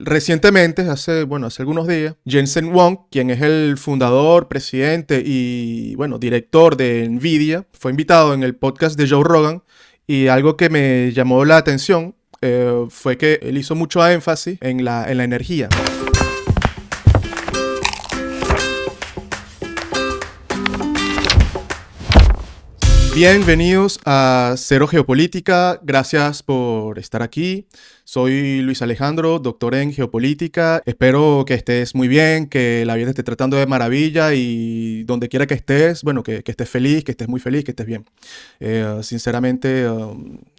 Recientemente, hace algunos días, Jensen Huang, quien es el fundador, presidente y, director de NVIDIA, fue invitado en el podcast de Joe Rogan y algo que me llamó la atención fue que él hizo mucho énfasis en la energía. Bienvenidos a Cero Geopolítica, gracias por estar aquí. Soy Luis Alejandro, doctor en geopolítica. Espero que estés muy bien, que la vida te esté tratando de maravilla y donde quiera que estés, que estés feliz, que estés muy feliz, que estés bien. Sinceramente,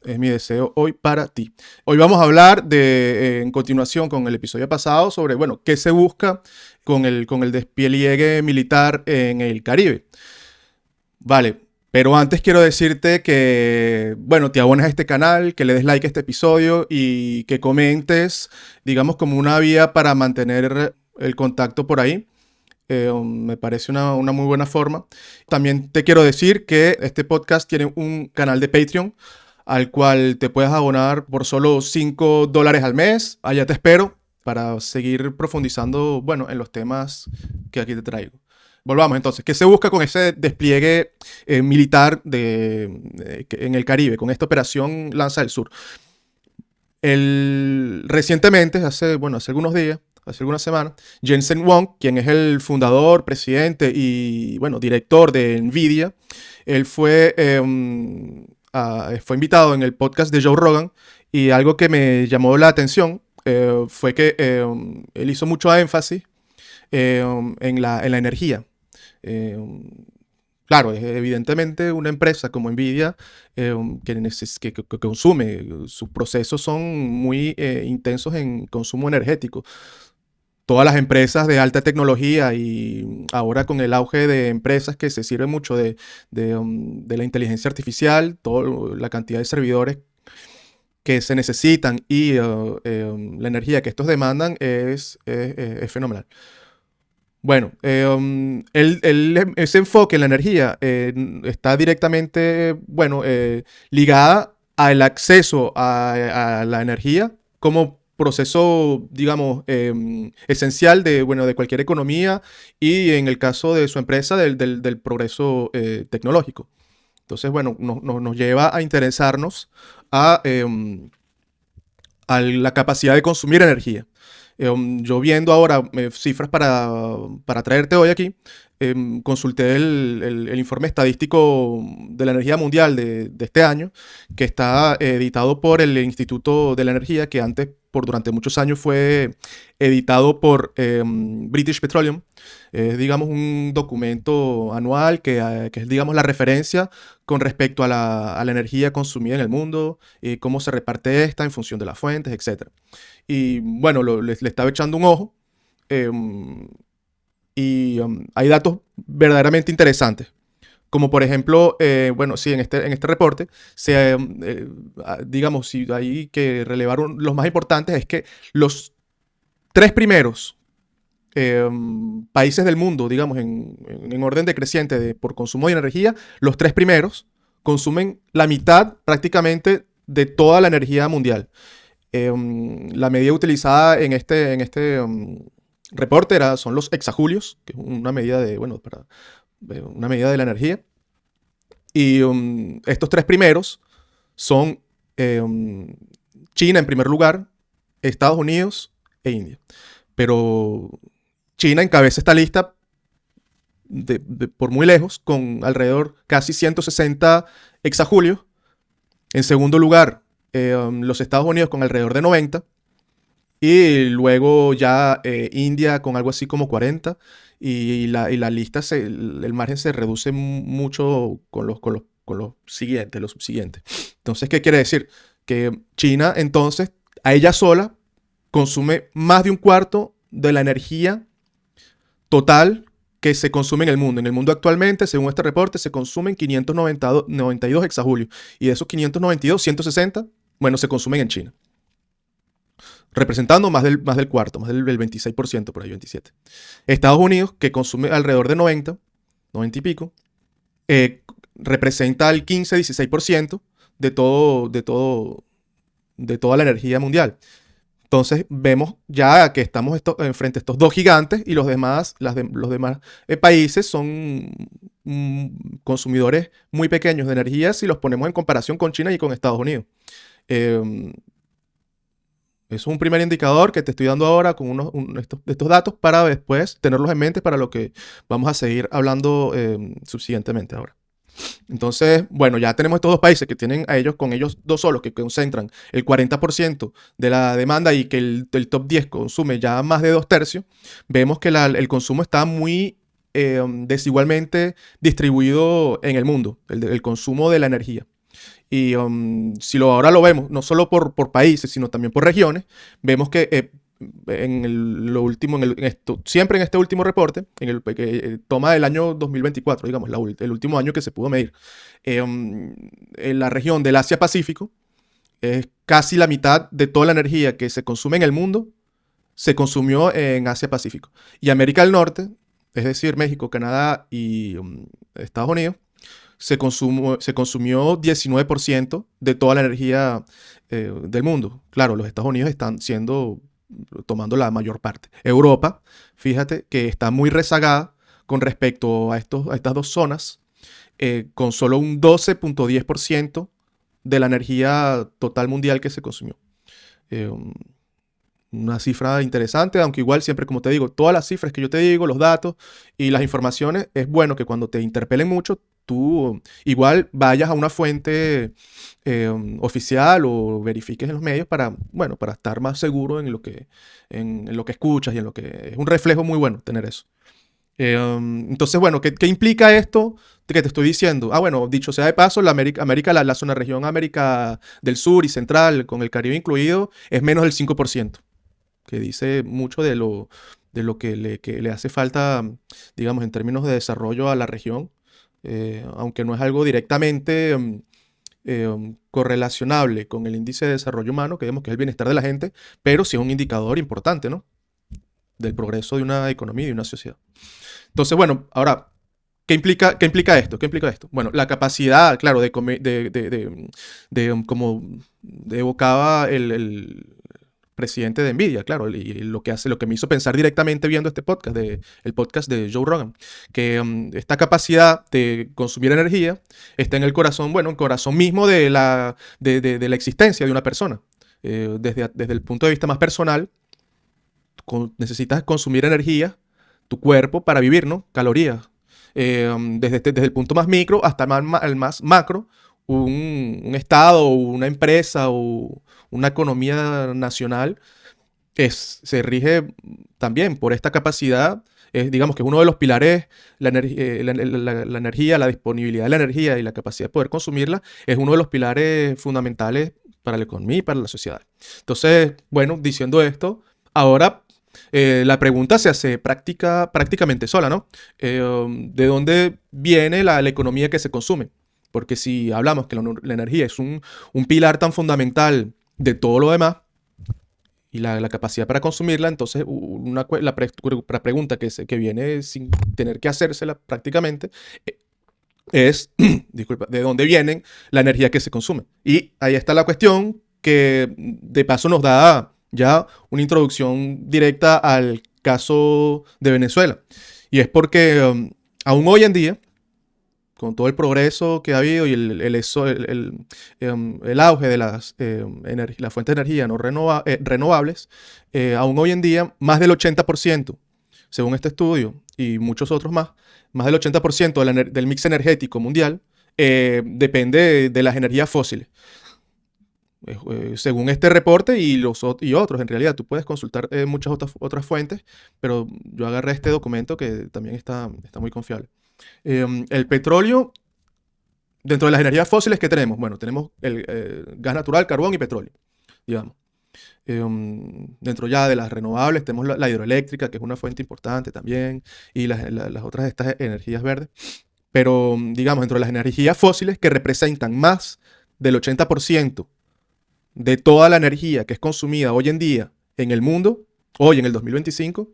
es mi deseo hoy para ti. Hoy vamos a hablar en continuación con el episodio pasado sobre, qué se busca con el despliegue militar en el Caribe. Vale. Pero antes quiero decirte que, te abones a este canal, que le des like a este episodio y que comentes, digamos, como una vía para mantener el contacto por ahí. Me parece una muy buena forma. También te quiero decir que este podcast tiene un canal de Patreon al cual te puedes abonar por solo $5 al mes. Allá te espero para seguir profundizando, en los temas que aquí te traigo. Volvamos entonces. ¿Qué se busca con ese despliegue militar en el Caribe, con esta operación Lanza del Sur? Recientemente, hace algunos días, hace algunas semanas, Jensen Huang, quien es el fundador, presidente y director de NVIDIA, él fue invitado en el podcast de Joe Rogan y algo que me llamó la atención fue que él hizo mucho énfasis en la energía. Claro, evidentemente una empresa como NVIDIA que consume, sus procesos son muy intensos en consumo energético. Todas las empresas de alta tecnología y ahora con el auge de empresas que se sirven mucho de la inteligencia artificial, toda la cantidad de servidores que se necesitan y la energía que estos demandan es fenomenal. Ese enfoque en la energía está directamente, ligada al acceso a la energía como proceso, digamos, esencial de cualquier economía y en el caso de su empresa, del progreso tecnológico. Entonces, nos lleva a interesarnos a la capacidad de consumir energía. Yo viendo ahora cifras para traerte hoy aquí, consulté el informe estadístico de la energía mundial de este año, que está editado por el Instituto de la Energía, que antes, durante muchos años, fue editado por British Petroleum. Es, digamos, un documento anual que es, digamos, la referencia con respecto a la energía consumida en el mundo, cómo se reparte esta en función de las fuentes, etc. Y le estaba echando un ojo hay datos verdaderamente interesantes. Como por ejemplo, sí, en este reporte, digamos, si hay que relevar los más importantes, es que los tres primeros países del mundo, digamos, en orden decreciente por consumo de energía, los tres primeros consumen la mitad prácticamente de toda la energía mundial. La medida utilizada en este reporte son los exajulios, que es una medida una medida de la energía. Y estos tres primeros son China en primer lugar, Estados Unidos e India. Pero China encabeza esta lista por muy lejos, con alrededor casi 160 exajulios. En segundo lugar, los Estados Unidos con alrededor de 90. Y luego ya India con algo así como 40. Y la lista, el margen se reduce mucho con los siguientes, los subsiguientes. Entonces, ¿qué quiere decir? Que China, entonces, a ella sola, consume más de un cuarto de la energía total que se consume en el mundo. En el mundo actualmente, según este reporte, se consumen 592 exajulios. Y de esos 592, 160, se consumen en China. Representando más del cuarto, más del 26%, por ahí 27%. Estados Unidos, que consume alrededor de 90 y pico, representa el 15-16% de toda la energía mundial. Entonces vemos ya que estamos frente a estos dos gigantes y los demás, los demás países son consumidores muy pequeños de energía si los ponemos en comparación con China y con Estados Unidos. Eh, Eso es un primer indicador que te estoy dando ahora con estos datos para después tenerlos en mente para lo que vamos a seguir hablando subsiguientemente ahora. Entonces, bueno, ya tenemos estos dos países que tienen a ellos, con ellos dos solos, que concentran el 40% de la demanda y que el top 10 consume ya más de 2/3. Vemos que el consumo está muy desigualmente distribuido en el mundo, el consumo de la energía. Y si ahora lo vemos, no solo por países, sino también por regiones, vemos que lo último, siempre en este último reporte, que toma el año 2024, digamos, el último año que se pudo medir, en la región del Asia-Pacífico, es casi la mitad de toda la energía que se consume en el mundo, se consumió en Asia-Pacífico. Y América del Norte, es decir, México, Canadá y Estados Unidos, se consumió 19% de toda la energía del mundo. Claro, los Estados Unidos están tomando la mayor parte. Europa, fíjate que está muy rezagada con respecto a estas dos zonas, con solo un 12.10% de la energía total mundial que se consumió. Una cifra interesante, aunque igual siempre, como te digo, todas las cifras que yo te digo, los datos y las informaciones, es bueno que cuando te interpelen mucho, tú igual vayas a una fuente oficial o verifiques en los medios para, bueno, para estar más seguro en lo que escuchas y en lo que es un reflejo muy bueno tener eso. Entonces, bueno, ¿qué implica esto que te estoy diciendo? Bueno, dicho sea de paso, la zona región América del Sur y Central, con el Caribe incluido, es menos del 5%, que dice mucho de lo que le hace falta, digamos, en términos de desarrollo a la región, aunque no es algo directamente correlacionable con el índice de desarrollo humano, que vemos que es el bienestar de la gente, pero sí es un indicador importante, ¿no?, del progreso de una economía y de una sociedad. Entonces, bueno, ahora, ¿qué implica esto? ¿Qué implica esto? Bueno, la capacidad, claro, como evocaba el presidente de Nvidia, claro, y lo que me hizo pensar directamente viendo este podcast, el podcast de Joe Rogan, que esta capacidad de consumir energía está en el corazón, bueno, el corazón mismo de la existencia de una persona. Desde el punto de vista más personal, necesitas consumir energía, tu cuerpo, para vivir, ¿no? Calorías. Desde el punto más micro hasta el más macro, un estado, una empresa o una economía nacional se rige también por esta capacidad. Digamos que uno de los pilares, la energía, la disponibilidad de la energía y la capacidad de poder consumirla, es uno de los pilares fundamentales para la economía y para la sociedad. Entonces, bueno, diciendo esto, ahora la pregunta se hace prácticamente sola, ¿no? ¿De dónde viene la economía que se consume? Porque si hablamos que la energía es un pilar tan fundamental de todo lo demás y la capacidad para consumirla, entonces la pregunta que viene sin tener que hacérsela prácticamente es, disculpa, ¿de dónde viene la energía que se consume? Y ahí está la cuestión que de paso nos da ya una introducción directa al caso de Venezuela. Y es porque aún hoy en día, con todo el progreso que ha habido y el auge de las fuentes de energía no renovables, aún hoy en día más del 80%, según este estudio y muchos otros más del 80% del mix energético mundial depende de las energías fósiles. Según este reporte y otros, en realidad tú puedes consultar muchas otras fuentes, pero yo agarré este documento que también está muy confiable. El petróleo, dentro de las energías fósiles que tenemos, bueno, tenemos el gas natural, carbón y petróleo, digamos. Dentro ya de las renovables tenemos la hidroeléctrica, que es una fuente importante también, y las otras estas energías verdes. Pero, digamos, dentro de las energías fósiles, que representan más del 80% de toda la energía que es consumida hoy en día en el mundo, hoy en el 2025,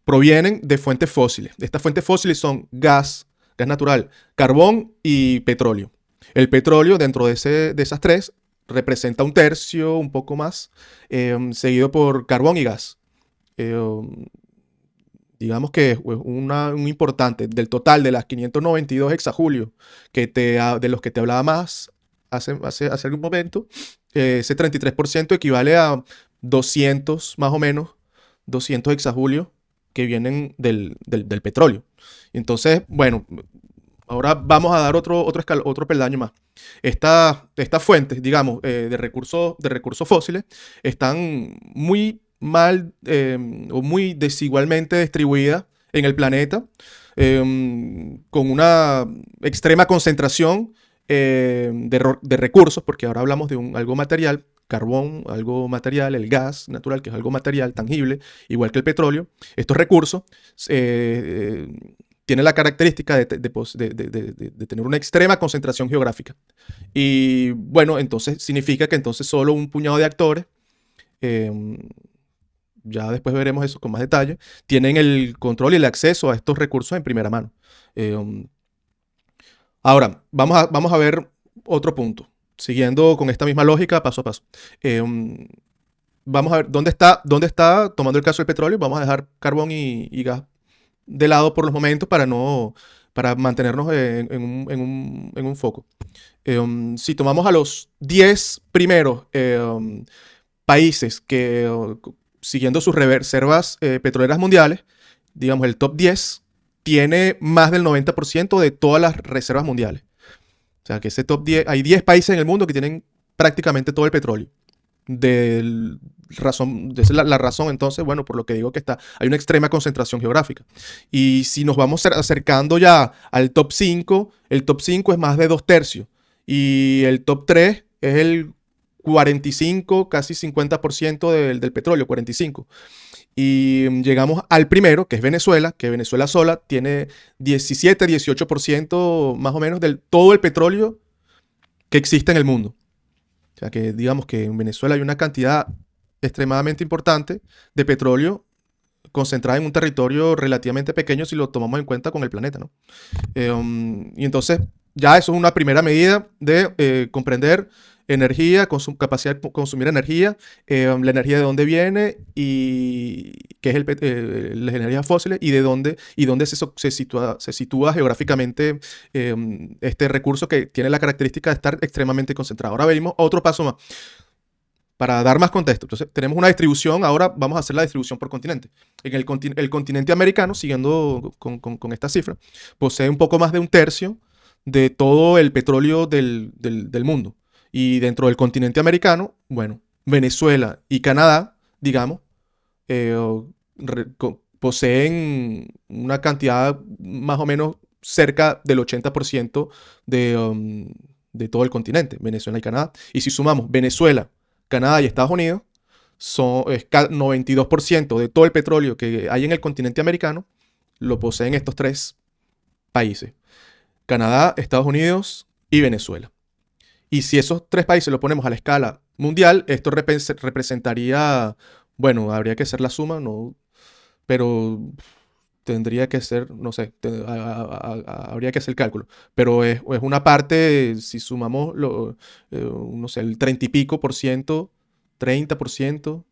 provienen de fuentes fósiles. Estas fuentes fósiles son gas natural, carbón y petróleo. El petróleo, dentro de esas tres, representa un tercio, un poco más, seguido por carbón y gas. Eh, digamos que es un importante del total de las 592 hexajulios de los que te hablaba más hace algún momento. Ese 33% equivale a 200, más o menos, 200 hexajulios que vienen del petróleo. Entonces, bueno, ahora vamos a dar otro peldaño más. Estas fuentes, digamos, de recursos fósiles están muy mal o muy desigualmente distribuidas en el planeta, con una extrema concentración de recursos, porque ahora hablamos de algo material, carbón, algo material, el gas natural, que es algo material, tangible, igual que el petróleo. Estos recursos tienen la característica de tener una extrema concentración geográfica. Y bueno, entonces significa que entonces solo un puñado de actores, eh, ya después veremos eso con más detalle, tienen el control y el acceso a estos recursos en primera mano. Eh, Ahora, vamos a ver otro punto, siguiendo con esta misma lógica paso a paso. Vamos a ver dónde está, tomando el caso del petróleo, vamos a dejar carbón y gas de lado por los momentos para mantenernos en un foco. Si tomamos a los 10 primeros países que, siguiendo sus reservas petroleras mundiales, digamos el top 10 tiene más del 90% de todas las reservas mundiales. O sea que ese top 10, hay 10 países en el mundo que tienen prácticamente todo el petróleo. Esa es la razón entonces, bueno, por lo que digo que hay una extrema concentración geográfica. Y si nos vamos acercando ya al top 5, el top 5 es más de 2/3. Y el top 3 es el 45, casi 50% del petróleo, 45. Y llegamos al primero, que es Venezuela, que Venezuela sola tiene 17, 18% más o menos del todo el petróleo que existe en el mundo. O sea que digamos que en Venezuela hay una cantidad extremadamente importante de petróleo concentrada en un territorio relativamente pequeño si lo tomamos en cuenta con el planeta, ¿no? Y entonces ya eso es una primera medida de comprender energía, capacidad de consumir energía, la energía de dónde viene y qué es las energías fósiles y dónde se sitúa geográficamente este recurso que tiene la característica de estar extremadamente concentrado. Ahora venimos a otro paso más para dar más contexto. Entonces, tenemos una distribución, ahora vamos a hacer la distribución por continente. El continente americano, siguiendo con esta cifra, posee un poco más de un tercio de todo el petróleo del mundo. Y dentro del continente americano, bueno, Venezuela y Canadá, digamos, eh, poseen una cantidad más o menos cerca del 80% de todo el continente, Venezuela y Canadá. Y si sumamos Venezuela, Canadá y Estados Unidos, es 92% de todo el petróleo que hay en el continente americano, lo poseen estos tres países: Canadá, Estados Unidos y Venezuela. Y si esos tres países lo ponemos a la escala mundial, esto representaría, bueno, habría que hacer la suma, no, pero tendría que ser, no sé, habría que hacer el cálculo. Pero es una parte, si sumamos, no sé, el 30 y pico por ciento, 30%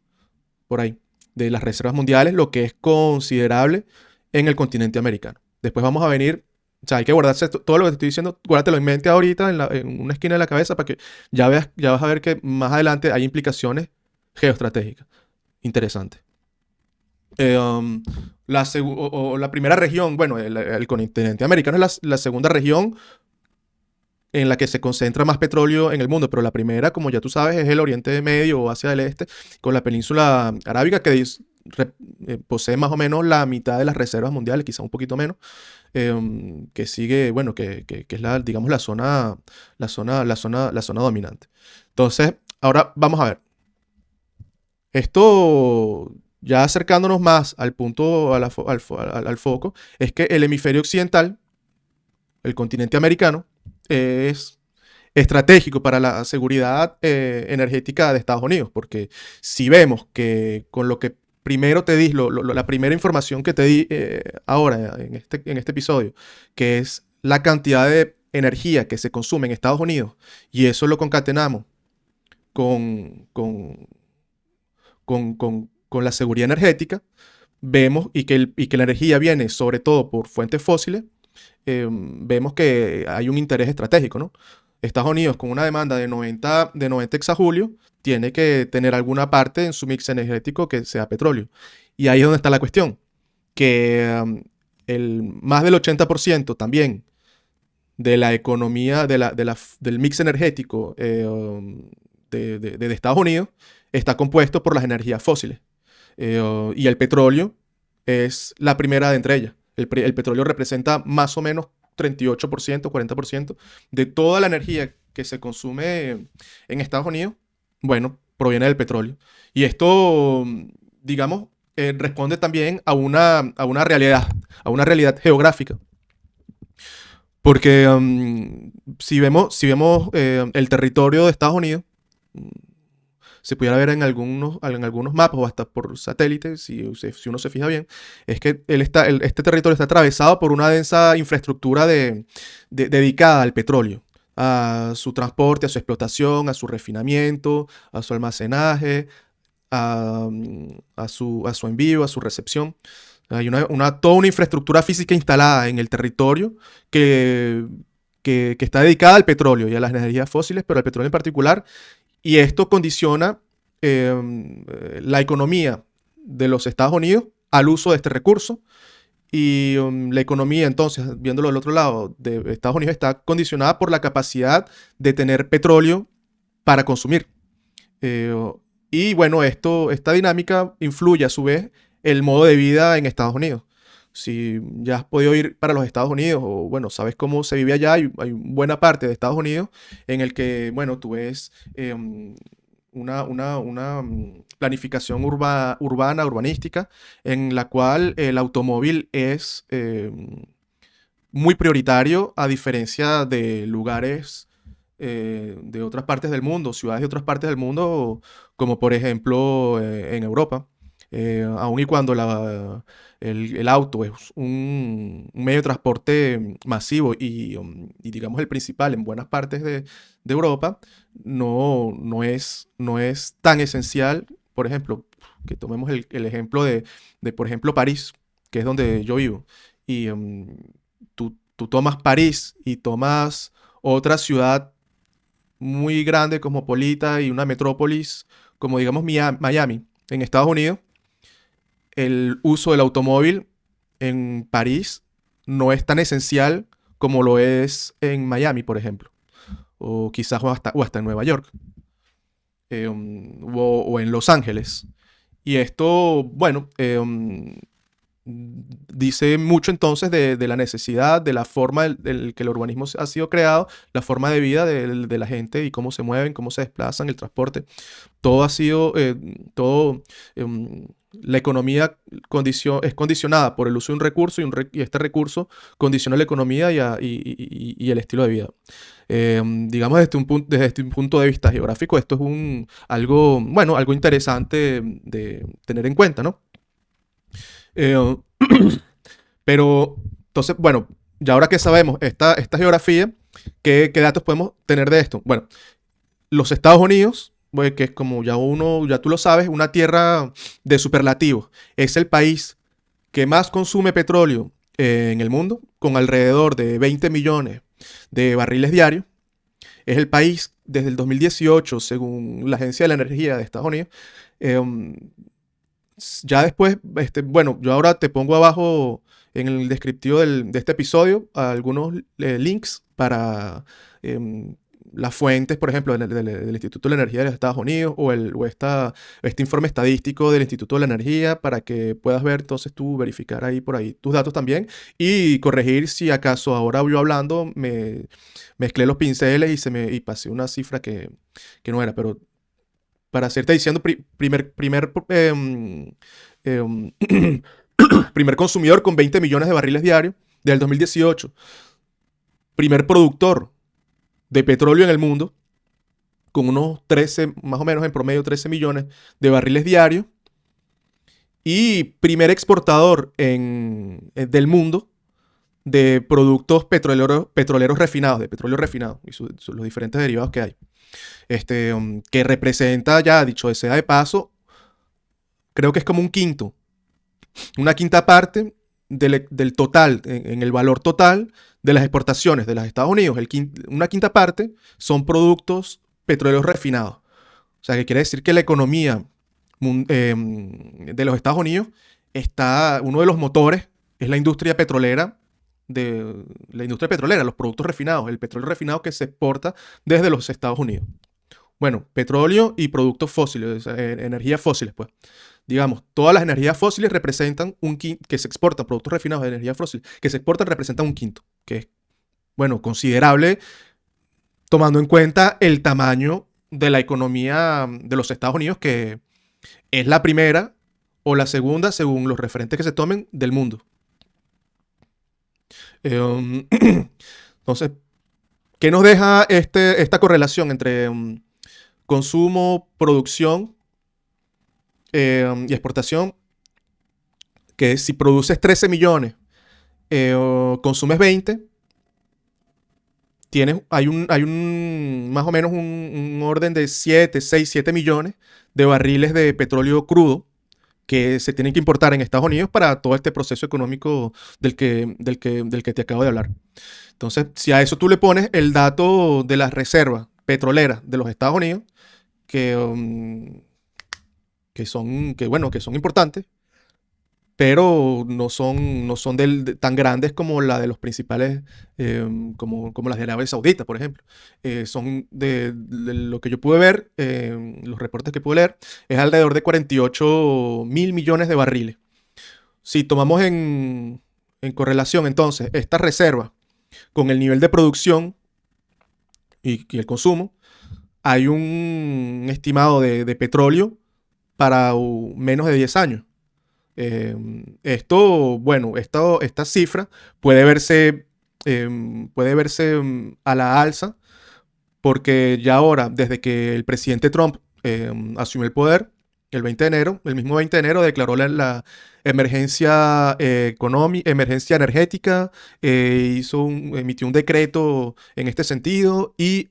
por ahí, de las reservas mundiales, lo que es considerable en el continente americano. Después vamos a venir, o sea, hay que guardarse todo lo que te estoy diciendo, guárdatelo en mente ahorita en una esquina de la cabeza para que ya vas a ver que más adelante hay implicaciones geoestratégicas interesantes. La primera región, bueno, el continente americano es la segunda región en la que se concentra más petróleo en el mundo, pero la primera, como ya tú sabes, es el Oriente Medio o Asia del Este, con la península arábiga que posee más o menos la mitad de las reservas mundiales, quizá un poquito menos, que sigue, bueno, que es digamos, la zona dominante. Entonces, ahora vamos a ver. Esto, ya acercándonos más al punto, al foco, es que el hemisferio occidental, el continente americano, es estratégico para la seguridad energética de Estados Unidos, porque si vemos que con lo que primero te di, la primera información que te di ahora en este episodio, que es la cantidad de energía que se consume en Estados Unidos, y eso lo concatenamos con, con la seguridad energética, vemos y que la energía viene sobre todo por fuentes fósiles, vemos que hay un interés estratégico, ¿no? Estados Unidos, con una demanda de 90 exajulios, tiene que tener alguna parte en su mix energético que sea petróleo. Y ahí es donde está la cuestión, que más del 80% también de la economía, del mix energético de Estados Unidos está compuesto por las energías fósiles. Y el petróleo es la primera de entre ellas. El petróleo representa más o menos 38%, 40% de toda la energía que se consume en Estados Unidos, bueno, proviene del petróleo. Y esto, digamos, responde también a una realidad geográfica. Porque si vemos el territorio de Estados Unidos, mm, se pudiera ver en algunos mapas o hasta por satélite, si uno se fija bien, es que este territorio está atravesado por una densa infraestructura dedicada al petróleo, a su transporte, a su explotación, a su refinamiento, a su almacenaje, a su envío, a su recepción. Hay toda una infraestructura física instalada en el territorio que, que está dedicada al petróleo y a las energías fósiles, pero al petróleo en particular. Y esto condiciona la economía de los Estados Unidos al uso de este recurso. Y la economía, entonces, viéndolo del otro lado, de Estados Unidos está condicionada por la capacidad de tener petróleo para consumir. Eh, y bueno, esta dinámica influye a su vez el modo de vida en Estados Unidos. Si ya has podido ir para los Estados Unidos o bueno, sabes cómo se vive allá, hay buena parte de Estados Unidos en el que, bueno, tú ves planificación urbanística en la cual el automóvil es muy prioritario a diferencia de lugares de otras partes del mundo, ciudades de otras partes del mundo, como por ejemplo en Europa. Aun y cuando el auto es un medio de transporte masivo y digamos el principal en buenas partes de Europa, no es tan esencial. Por ejemplo, que tomemos el ejemplo por ejemplo, París, que es donde yo vivo. Y tú tomas París y tomas otra ciudad muy grande, cosmopolita y una metrópolis como digamos Miami en Estados Unidos, el uso del automóvil en París no es tan esencial como lo es en Miami, por ejemplo, o quizás o hasta en Nueva York, o en Los Ángeles. Y esto, bueno, dice mucho entonces de la necesidad, de la forma que el urbanismo ha sido creado, la forma de vida de la gente y cómo se mueven, cómo se desplazan, el transporte. Todo ha sido, la economía es condicionada por el uso de un recurso y este recurso condiciona la economía y el estilo de vida. Digamos, desde este punto de vista geográfico, esto es algo interesante de tener en cuenta, ¿no? Eh, pero, entonces, bueno, ya ahora que sabemos esta geografía, ¿qué datos podemos tener de esto? Bueno, los Estados Unidos, pues, que es como ya tú lo sabes, una tierra de superlativos. Es el país que más consume petróleo en el mundo, con alrededor de 20 millones de barriles diarios. Es el país desde el 2018, según la Agencia de la Energía de Estados Unidos. em, ya después, bueno, yo ahora te pongo abajo en el descriptivo de este episodio algunos links para em, las fuentes, por ejemplo, del Instituto de la Energía de los Estados Unidos este informe estadístico del Instituto de la Energía para que puedas ver, entonces tú verificar ahí por ahí tus datos también y corregir si acaso ahora yo hablando me mezclé los pinceles y pasé una cifra que no era, pero para hacerte diciendo em, primer consumidor con 20 millones de barriles diarios del 2018. Primer productor de petróleo en el mundo con unos 13, más o menos en promedio 13 millones de barriles diarios. Y primer exportador del mundo de productos petroleros refinados, de petróleo refinado y los diferentes derivados que hay. que representa, ya dicho sea de paso, creo que es como una quinta parte del total, en el valor total de las exportaciones de los Estados Unidos. Una quinta parte son productos petroleros refinados. O sea, que quiere decir que la economía de los Estados Unidos uno de los motores es la industria petrolera, los productos refinados, el petróleo refinado que se exporta desde los Estados Unidos. Bueno, petróleo y productos fósiles, energías fósiles, pues. Digamos, todas las energías fósiles representan un quinto, que se exportan, productos refinados de energías fósiles, que se exportan representan un quinto, que es, bueno, considerable tomando en cuenta el tamaño de la economía de los Estados Unidos, que es la primera o la segunda, según los referentes que se tomen, del mundo. Entonces, ¿qué nos deja esta correlación entre consumo, producción y exportación? Que si produces 13 millones o consumes 20, hay más o menos un orden de 7 millones de barriles de petróleo crudo que se tienen que importar en Estados Unidos para todo este proceso económico del que te acabo de hablar. Entonces, si a eso tú le pones el dato de las reservas petroleras de los Estados Unidos, que son importantes, pero no son tan grandes como la de los principales, como las de Arabia Saudita, por ejemplo. Son de lo que yo pude ver, los reportes que pude leer, es alrededor de 48 mil millones de barriles. Si tomamos en correlación entonces esta reserva con el nivel de producción y el consumo, hay un estimado de petróleo para menos de 10 años. Esta cifra puede verse a la alza porque ya ahora, desde que el presidente Trump asumió el poder, el mismo 20 de enero declaró la emergencia emergencia energética, emitió un decreto en este sentido y,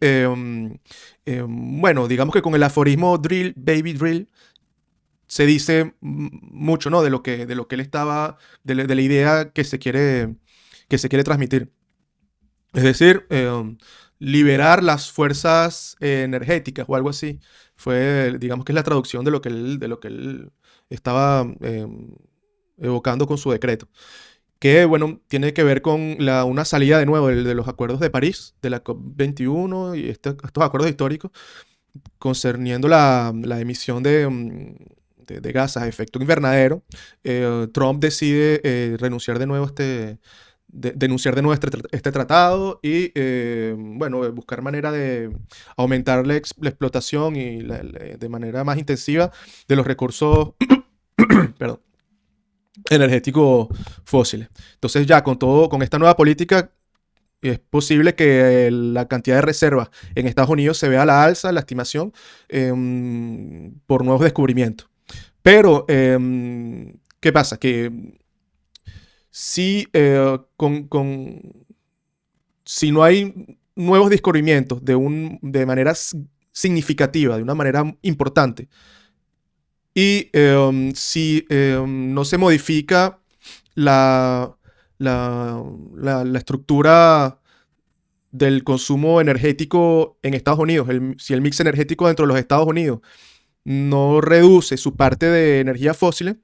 bueno, digamos que con el aforismo drill, baby drill, se dice mucho, ¿no? De lo que él estaba, de la idea que se quiere transmitir. Es decir, liberar las fuerzas energéticas o algo así. Digamos que es la traducción de lo que él estaba evocando con su decreto. Que, bueno, tiene que ver con una salida de nuevo de los acuerdos de París, de la COP21 y estos acuerdos históricos concerniendo la emisión de gases a efecto invernadero. Trump decide renunciar de nuevo denunciar de nuevo este tratado y, bueno, buscar manera de aumentar la explotación y de manera más intensiva de los recursos perdón, energéticos fósiles. Entonces ya con esta nueva política es posible que la cantidad de reservas en Estados Unidos se vea a la alza, la estimación, por nuevos descubrimientos. Pero, ¿qué pasa? Que si, si no hay nuevos descubrimientos de manera significativa, de una manera importante, y si no se modifica la, la estructura del consumo energético en Estados Unidos, si el mix energético dentro de los Estados Unidos no reduce su parte de energías fósiles,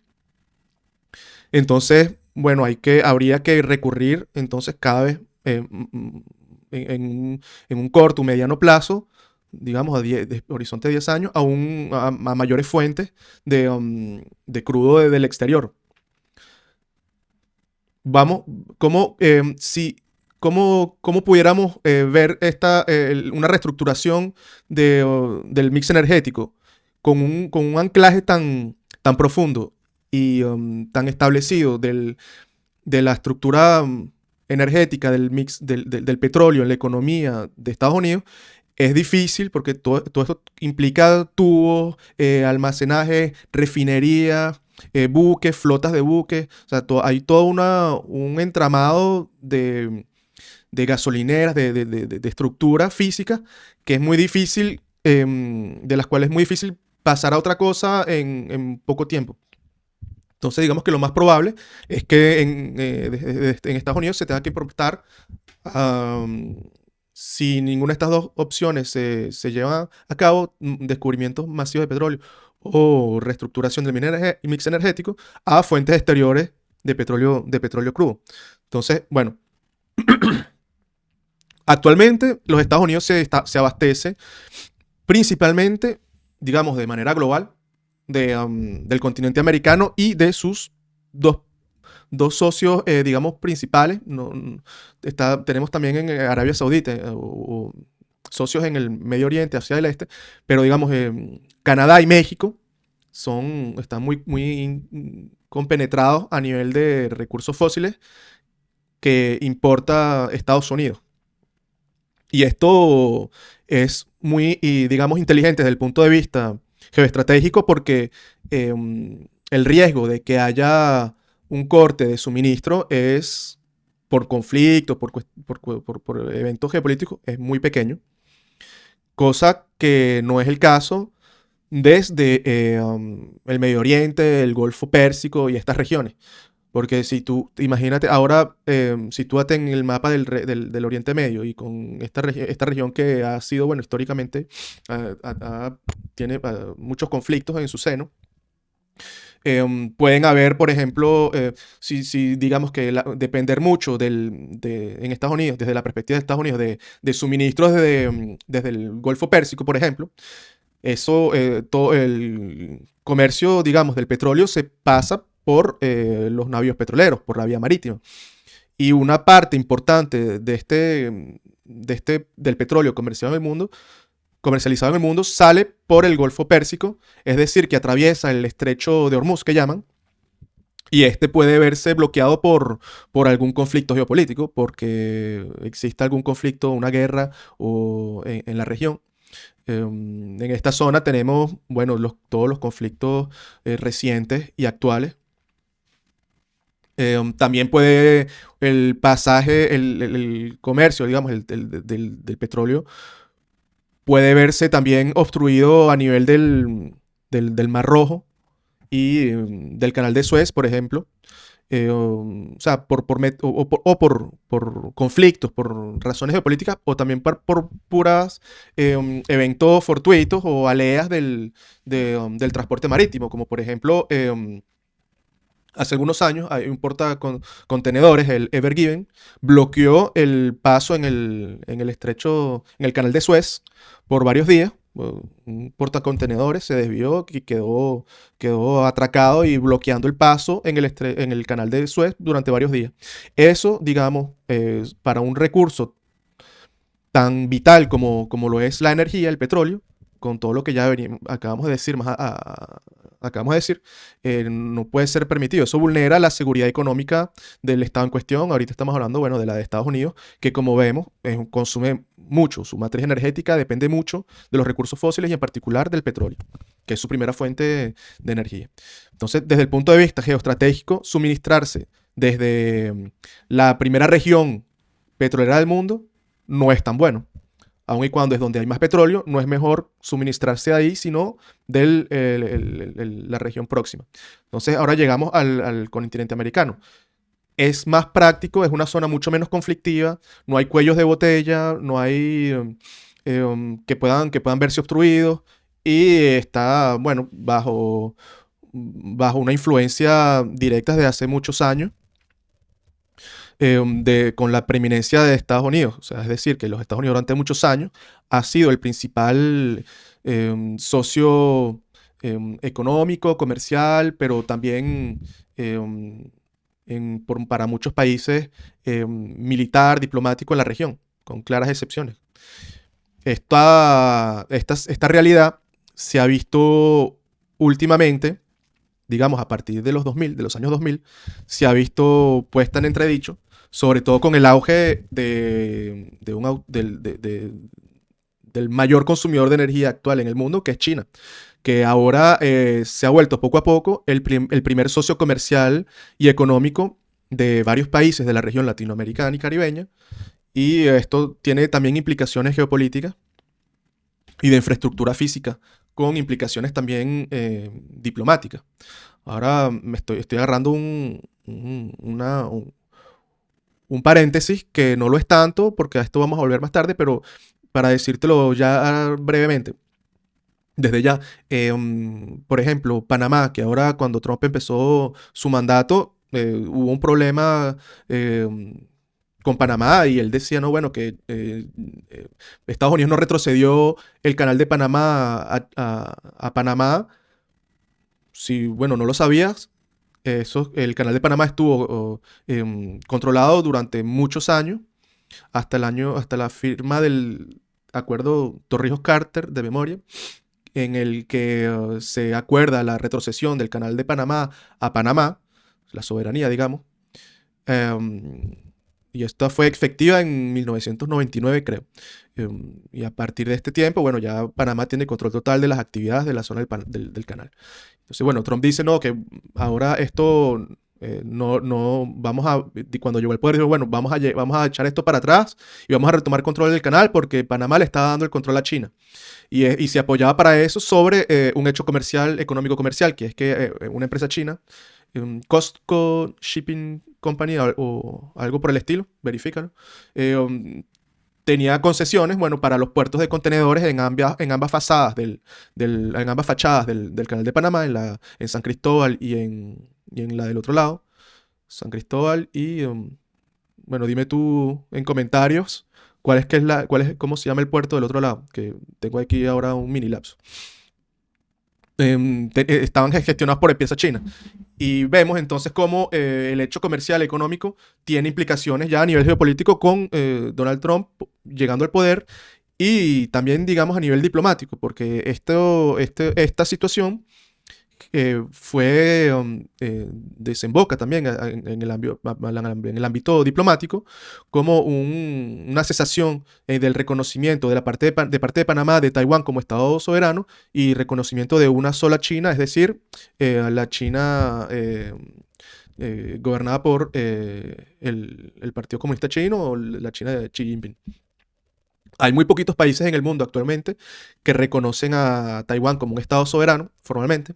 entonces, bueno, habría que recurrir entonces cada vez en un corto o mediano plazo, digamos de horizonte de 10 años, a mayores fuentes de crudo del exterior. Vamos, ¿cómo pudiéramos ver una reestructuración del mix energético con un anclaje tan profundo y tan establecido de la estructura energética del mix del petróleo en la economía de Estados Unidos? Es difícil porque todo esto implica tubos, almacenaje, refinería, flotas de buques. O sea, hay todo un entramado de gasolineras, de estructura física, que es muy difícil, de las cuales es muy difícil pasar a otra cosa en poco tiempo. Entonces, digamos que lo más probable es que en Estados Unidos se tenga que importar, am, si ninguna de estas dos opciones se lleva a cabo, descubrimientos masivos de petróleo o reestructuración del mix energético a fuentes exteriores de petróleo crudo. Entonces, bueno, actualmente los Estados Unidos se abastece principalmente, digamos, de manera global del continente americano y de sus dos, dos socios, digamos, principales. Tenemos también en Arabia Saudita, o socios en el Medio Oriente, hacia el este, pero digamos, Canadá y México están muy compenetrados a nivel de recursos fósiles que importa Estados Unidos. Y esto es muy, digamos, inteligente desde el punto de vista geoestratégico porque el riesgo de que haya un corte de suministro es por conflicto, por eventos geopolíticos, es muy pequeño, cosa que no es el caso desde el Medio Oriente, el Golfo Pérsico y estas regiones. Porque si tú, imagínate, ahora sitúate en el mapa del Oriente Medio y con esta región que ha sido, bueno, históricamente, tiene muchos conflictos en su seno. Pueden haber, por ejemplo, si digamos que depender mucho en Estados Unidos, desde la perspectiva de Estados Unidos, de suministros desde el Golfo Pérsico, por ejemplo, eso, todo el comercio, digamos, del petróleo se pasa por los navíos petroleros, por la vía marítima. Y una parte importante del petróleo comercializado en el mundo sale por el Golfo Pérsico, es decir, que atraviesa el estrecho de Hormuz, que llaman, y este puede verse bloqueado por algún conflicto geopolítico, porque existe algún conflicto, una guerra en la región. En esta zona tenemos, bueno, todos los conflictos recientes y actuales. También puede el pasaje, el comercio, digamos, del petróleo, puede verse también obstruido a nivel del Mar Rojo y del Canal de Suez, por ejemplo. O sea, por conflictos, por razones geopolíticas, o también por puras eventos fortuitos o aleas del transporte marítimo, como por ejemplo, hace algunos años hay un portacontenedores, el Ever Given, bloqueó el paso en el estrecho, en el canal de Suez por varios días. Un portacontenedores se desvió y quedó atracado y bloqueando el paso en el canal de Suez durante varios días. Eso, digamos, para un recurso tan vital como lo es la energía, el petróleo, con todo lo que ya acabamos de decir, no puede ser permitido. Eso vulnera la seguridad económica del Estado en cuestión. Ahorita estamos hablando, bueno, de la de Estados Unidos, que como vemos, consume mucho. Su matriz energética depende mucho de los recursos fósiles y en particular del petróleo, que es su primera fuente de energía. Entonces, desde el punto de vista geoestratégico, suministrarse desde la primera región petrolera del mundo no es tan bueno. Aun y cuando es donde hay más petróleo, no es mejor suministrarse ahí, sino de la región próxima. Entonces, ahora llegamos al continente americano. Es más práctico, es una zona mucho menos conflictiva, no hay cuellos de botella, no hay que puedan verse obstruidos y está, bueno, bajo una influencia directa desde hace muchos años, con la preeminencia de Estados Unidos. O sea, es decir, que los Estados Unidos durante muchos años ha sido el principal socio económico, comercial, pero también para muchos países militar, diplomático en la región, con claras excepciones. Esta realidad se ha visto últimamente, digamos, a partir de los años 2000, se ha visto puesta en entredicho, sobre todo con el auge del mayor consumidor de energía actual en el mundo, que es China, que ahora se ha vuelto poco a poco el primer socio comercial y económico de varios países de la región latinoamericana y caribeña, Y esto tiene también implicaciones geopolíticas y de infraestructura física, con implicaciones también diplomáticas. Ahora estoy agarrando un paréntesis que no lo es tanto, porque a esto vamos a volver más tarde, pero para decírtelo ya brevemente, desde ya, por ejemplo, Panamá, que ahora cuando Trump empezó su mandato, hubo un problema con Panamá y él decía, no, bueno, que Estados Unidos no retrocedió el canal de Panamá a Panamá. Si, bueno, no lo sabías, el canal de Panamá estuvo controlado durante muchos años, hasta la firma del acuerdo Torrijos-Carter de memoria, en el que se acuerda la retrocesión del canal de Panamá a Panamá, la soberanía, digamos. em, y esta fue efectiva en 1999, creo. Y a partir de este tiempo, bueno, ya Panamá tiene control total de las actividades de la zona del canal. Entonces, bueno, Trump dice, no, que ahora esto no, cuando llegó al poder, dijo, bueno, vamos a echar esto para atrás y vamos a retomar control del canal porque Panamá le está dando el control a China. Y se apoyaba para eso sobre un hecho comercial, económico comercial, que es que una empresa china, Costco Shipping Company o algo por el estilo, verifícalo, tenía concesiones, bueno, para los puertos de contenedores en ambas fachadas del canal de Panamá, en San Cristóbal y en la del otro lado, San Cristóbal bueno, dime tú en comentarios cómo se llama el puerto del otro lado, que tengo aquí ahora un mini lapso. Estaban gestionados por empresa china. Y vemos entonces cómo el hecho comercial económico tiene implicaciones ya a nivel geopolítico con Donald Trump llegando al poder y también, digamos, a nivel diplomático, porque esta situación desemboca también en el ámbito diplomático como una cesación del reconocimiento de parte de Panamá, de Taiwán como Estado soberano y reconocimiento de una sola China, es decir, la China gobernada por el Partido Comunista Chino o la China de Xi Jinping. Hay muy poquitos países en el mundo actualmente que reconocen a Taiwán como un Estado soberano formalmente.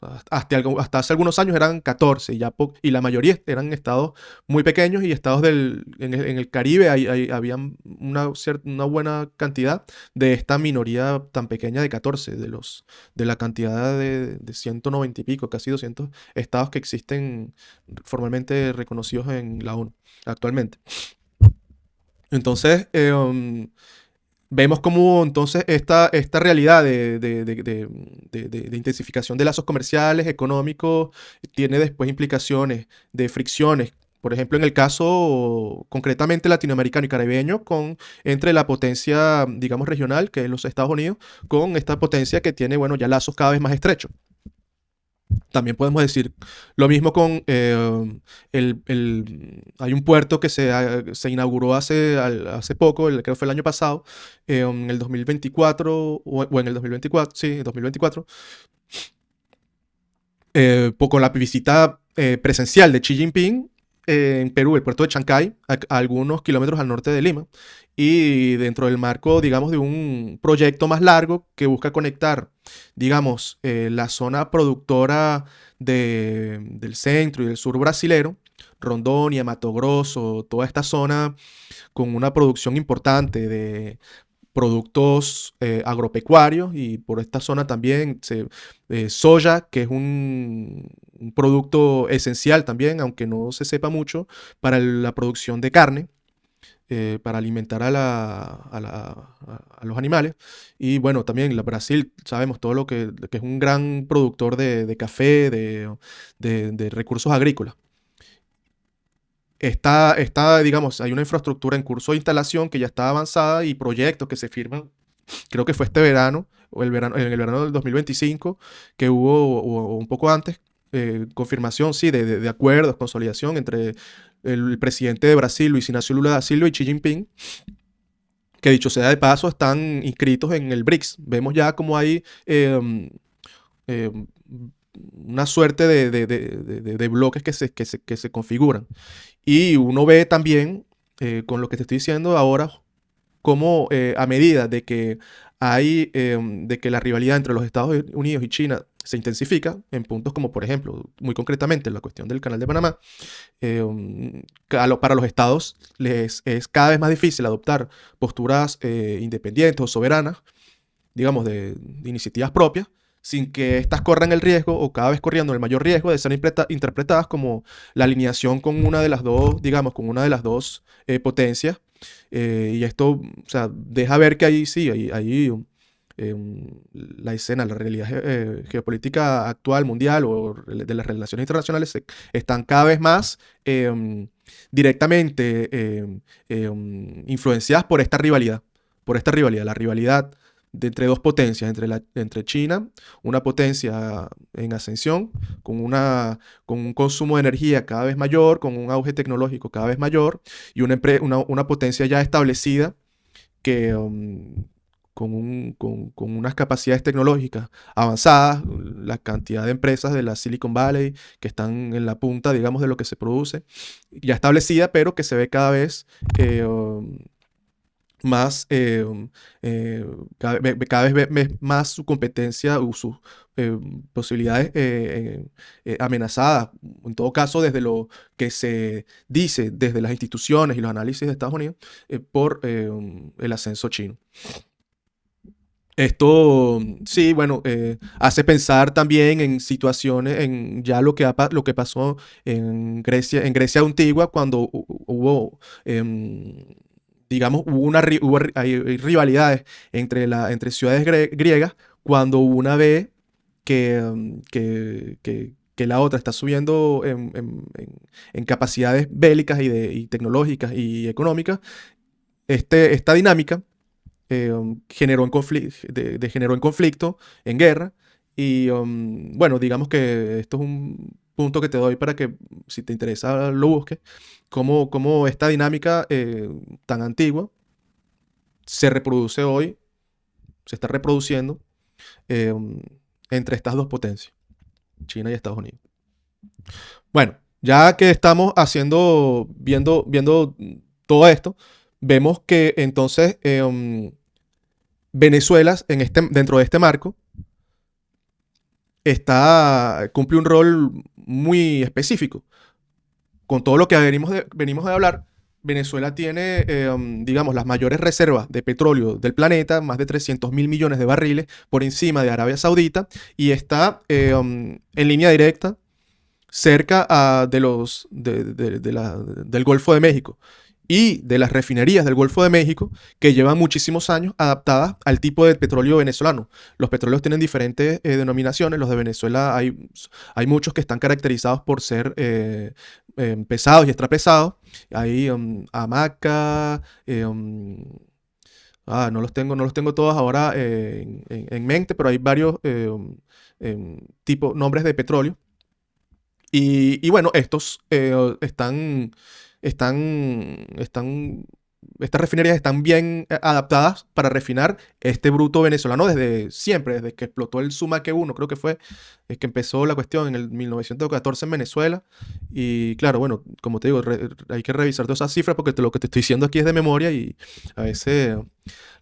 Hasta hace algunos años eran 14 y la mayoría eran estados muy pequeños y estados en el Caribe habían una buena cantidad de esta minoría tan pequeña de 14, de la cantidad de 190 y pico, casi 200 estados que existen formalmente reconocidos en la ONU actualmente. Entonces, vemos cómo entonces esta realidad de intensificación de lazos comerciales, económicos, tiene después implicaciones de fricciones. Por ejemplo, en el caso concretamente latinoamericano y caribeño, entre la potencia, digamos, regional, que es los Estados Unidos, con esta potencia que tiene, bueno, ya lazos cada vez más estrechos. También podemos decir lo mismo con hay un puerto que se inauguró hace poco, creo que fue el año pasado, en el 2024, o en el 2024, sí, 2024, con la visita presencial de Xi Jinping en Perú, el puerto de Chancay, a algunos kilómetros al norte de Lima, y dentro del marco, digamos, de un proyecto más largo que busca conectar, digamos, la zona productora del centro y del sur brasilero, Rondônia, Mato Grosso, toda esta zona con una producción importante de productos agropecuarios y por esta zona también soya, que es un producto esencial también, aunque no se sepa mucho, para la producción de carne. Para alimentar a los animales. Y bueno, también Brasil, sabemos todo que es un gran productor de café, de recursos agrícolas. Digamos, hay una infraestructura en curso de instalación que ya está avanzada y proyectos que se firman, creo que fue este verano, en el verano del 2025, que hubo un poco antes, confirmación, sí, de acuerdos, consolidación entre el presidente de Brasil, Luis Ignacio Lula da Silva, y Xi Jinping, que dicho sea de paso, están inscritos en el BRICS. Vemos ya como hay eh, una suerte de bloques que se configuran. Y uno ve también con lo que te estoy diciendo ahora, cómo a medida de que la rivalidad entre los Estados Unidos y China se intensifica en puntos como, por ejemplo, muy concretamente la cuestión del Canal de Panamá, para los estados les es cada vez más difícil adoptar posturas independientes o soberanas, digamos, de iniciativas propias, sin que éstas corran el riesgo o cada vez corriendo el mayor riesgo de ser interpretadas como la alineación con una de las dos, digamos, con una de las dos potencias. Y esto, o sea, deja ver que ahí sí, la escena, la realidad geopolítica actual, mundial o de las relaciones internacionales están cada vez más directamente influenciadas por esta rivalidad, la rivalidad entre dos potencias, entre China, una potencia en ascensión, con un consumo de energía cada vez mayor, con un auge tecnológico cada vez mayor, y una potencia ya establecida que, con unas capacidades tecnológicas avanzadas, la cantidad de empresas de la Silicon Valley que están en la punta, digamos, de lo que se produce, ya establecida, pero que se ve cada vez más, cada vez ve más su competencia o sus eh, posibilidades amenazadas. En todo caso, desde lo que se dice desde las instituciones y los análisis de Estados Unidos por el ascenso chino. Esto, sí, bueno, hace pensar también en situaciones, en ya lo que pasó en Grecia antigua, cuando hubo, digamos, hay rivalidades entre ciudades griegas, cuando una ve que la otra está subiendo en capacidades bélicas y tecnológicas y económicas. Esta dinámica generó en conflicto, en guerra. Y bueno, digamos que esto es un punto que te doy para que, si te interesa, lo busques. Cómo esta dinámica tan antigua se reproduce hoy, se está reproduciendo eh, entre estas dos potencias, China y Estados Unidos. Bueno, ya que estamos viendo todo esto, vemos que entonces Venezuela, dentro de este marco, cumple un rol muy específico. Con todo lo que venimos de hablar, Venezuela tiene, digamos, las mayores reservas de petróleo del planeta, más de 300.000 millones de barriles por encima de Arabia Saudita, y está en línea directa cerca del Golfo de México y de las refinerías del Golfo de México, que llevan muchísimos años adaptadas al tipo de petróleo venezolano. Los petróleos tienen diferentes denominaciones. Los de Venezuela hay muchos que están caracterizados por ser pesados y extrapesados. Hay Amaca, no los tengo todos ahora en mente, pero hay varios nombres de petróleo. Y bueno, estos están, estas refinerías están bien adaptadas para refinar este bruto venezolano desde siempre, desde que explotó el Sumaque 1, creo que fue, es que empezó la cuestión en el 1914 en Venezuela. Y claro, bueno, como te digo, hay que revisar todas esas cifras porque lo que te estoy diciendo aquí es de memoria, y a veces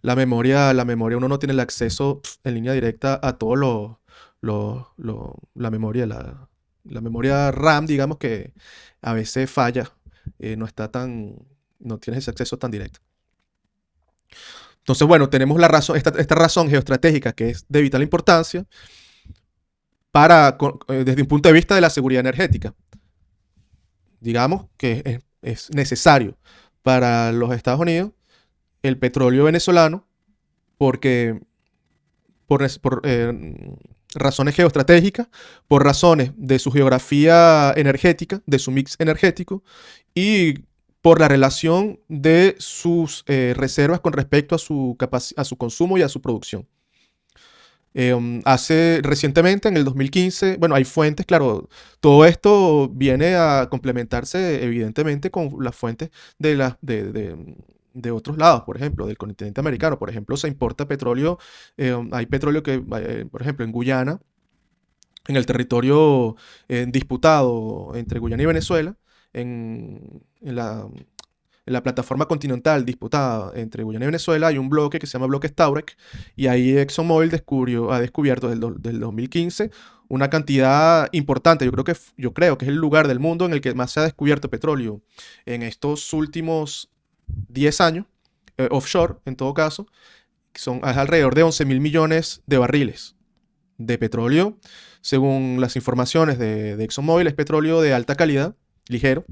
la memoria uno no tiene el acceso en línea directa a todo la memoria, la memoria RAM, digamos, que a veces falla, no tienes ese acceso tan directo. Entonces, bueno, tenemos esta razón geoestratégica que es de vital importancia desde un punto de vista de la seguridad energética. Digamos que es necesario para los Estados Unidos el petróleo venezolano, porque por razones geoestratégicas, por razones de su geografía energética, de su mix energético, y por la relación de sus reservas con respecto a su consumo y a su producción. Recientemente, en el 2015, bueno, hay fuentes, claro, todo esto viene a complementarse evidentemente con las fuentes de otros lados, por ejemplo, del continente americano. Por ejemplo, se importa petróleo, hay petróleo que, por ejemplo, en Guyana, en el territorio disputado entre Guyana y Venezuela, en la en la plataforma continental disputada entre Guyana y Venezuela, hay un bloque que se llama Bloque Staurek, y ahí ExxonMobil ha descubierto del 2015 una cantidad importante. Yo creo que es el lugar del mundo en el que más se ha descubierto petróleo en estos últimos 10 años, offshore en todo caso, es alrededor de 11 mil millones de barriles de petróleo. Según las informaciones de ExxonMobil, es petróleo de alta calidad, ligero,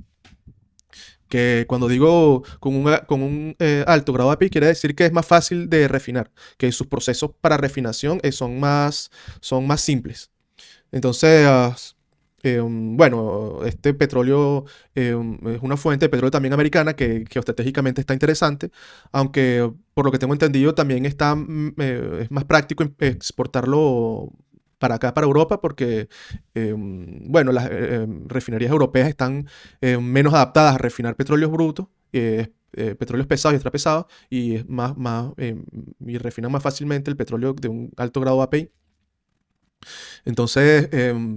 que cuando digo con un alto grado de API, quiere decir que es más fácil de refinar, que sus procesos para refinación son más simples. Entonces, bueno, este petróleo es una fuente de petróleo también americana que geoestratégicamente está interesante, aunque por lo que tengo entendido también es más práctico exportarlo para acá, para Europa, porque, bueno, las refinerías europeas están menos adaptadas a refinar petróleos brutos, petróleos pesados y extrapesados, y, y refinan más fácilmente el petróleo de un alto grado de API. Entonces,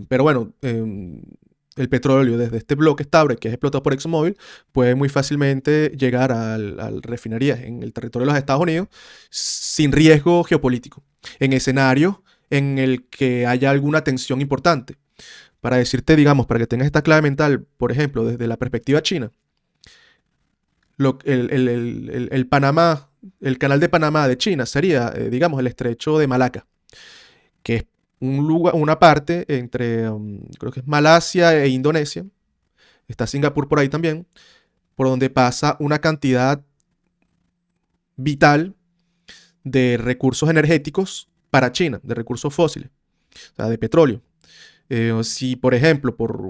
pero bueno, el petróleo desde este bloque estable que es explotado por ExxonMobil puede muy fácilmente llegar a refinerías en el territorio de los Estados Unidos sin riesgo geopolítico, en escenarios en el que haya alguna tensión importante. Para decirte, digamos, para que tengas esta clave mental, por ejemplo, desde la perspectiva china, el Panamá, el canal de Panamá de China sería, digamos, el estrecho de Malaca, que es un lugar, una parte entre, creo que es Malasia e Indonesia, está Singapur por ahí también, por donde pasa una cantidad vital de recursos energéticos para China, de recursos fósiles, o sea, de petróleo. Si, por ejemplo, por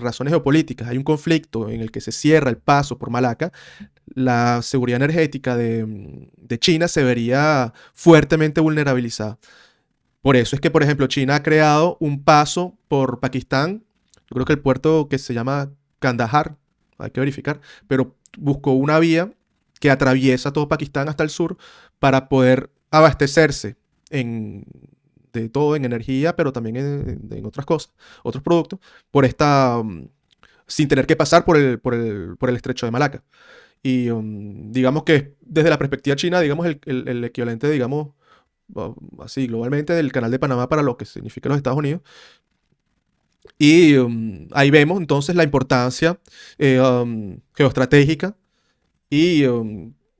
razones geopolíticas hay un conflicto en el que se cierra el paso por Malaca, la seguridad energética de China se vería fuertemente vulnerabilizada. Por eso es que, por ejemplo, China ha creado un paso por Pakistán. Yo creo que el puerto que se llama Kandahar, hay que verificar, pero buscó una vía que atraviesa todo Pakistán hasta el sur para poder abastecerse en, de todo, en energía, pero también en otras cosas, otros productos, sin tener que pasar por el estrecho de Malaca. Y digamos que desde la perspectiva china, digamos, el equivalente, digamos, así globalmente del canal de Panamá para lo que significa los Estados Unidos. Y ahí vemos entonces la importancia geoestratégica y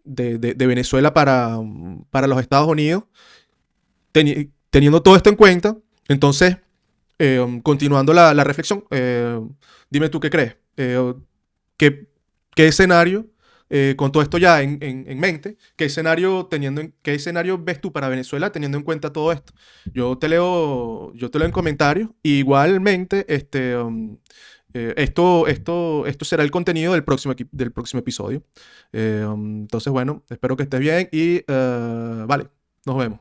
de Venezuela para los Estados Unidos. Teniendo todo esto en cuenta, entonces, continuando la reflexión, dime tú qué crees. ¿Qué, qué escenario, con todo esto ya en mente, qué escenario ves tú para Venezuela teniendo en cuenta todo esto? Yo te leo en comentarios. Y igualmente, esto será el contenido del próximo episodio. Entonces, bueno, espero que estés bien y vale, nos vemos.